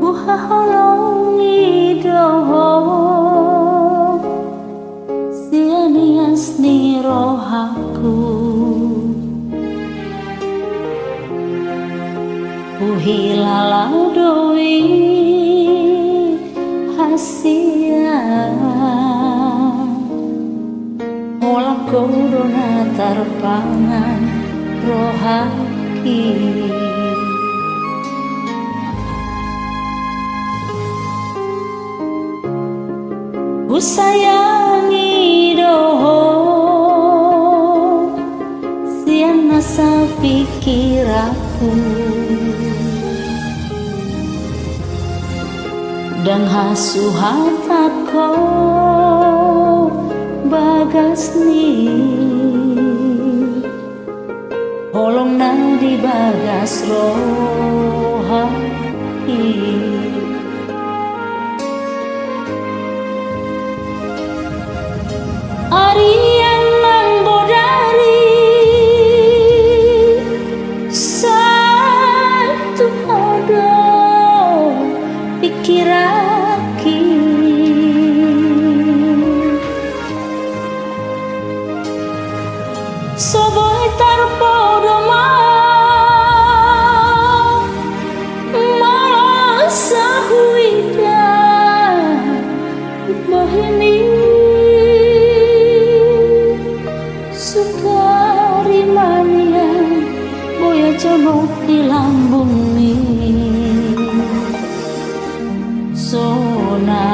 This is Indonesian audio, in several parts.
Huhaholongi doho sianias ni rohaku, uhilalau doi hasia olah korona terpangan rohaki. Ku sayangi doho sian nasa pikir aku dan hasuhat aku bagas ni holong nang di bagas rohaki. Arian nang bodari satu hodo pikiraki, soboy tarpodo masa huida bohemi sukari mania boya jono di lambung mi sona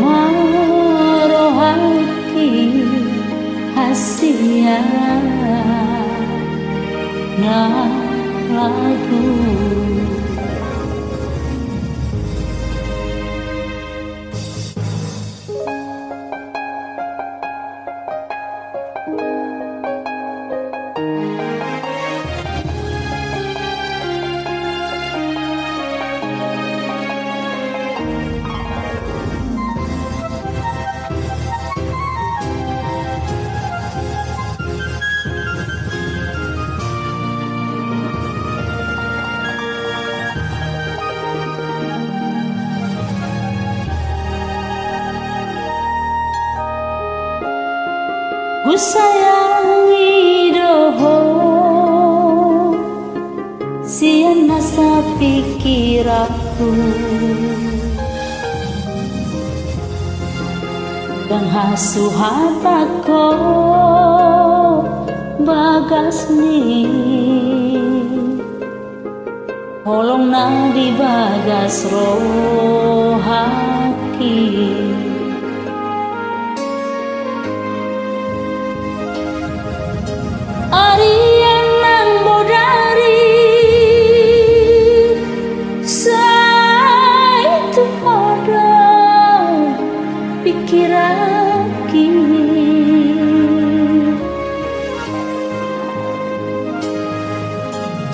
marohaki hasia na lagu. Ku sayangi doho sian nasa pikir aku dan hasuhat aku bagas ni holong nang di bagas rohaki. Arian nang bodari saitu hodo pikiraki,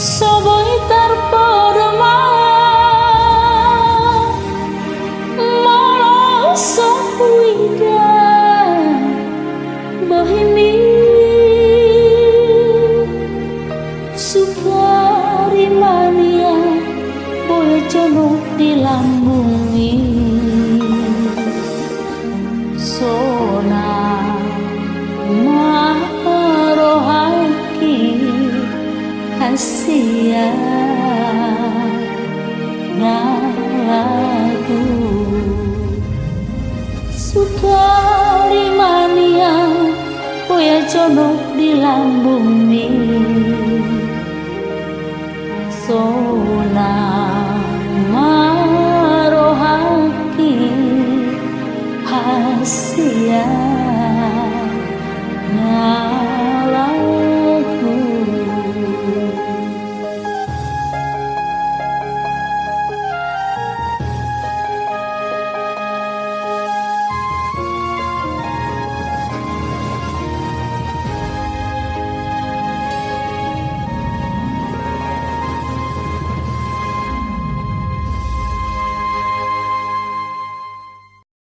soboy tarpodo malah sohuida bohemi sukari mania boya jono di lambung ini sona marohaki hasia na lagu. Sukari mania boya jono di lambung ini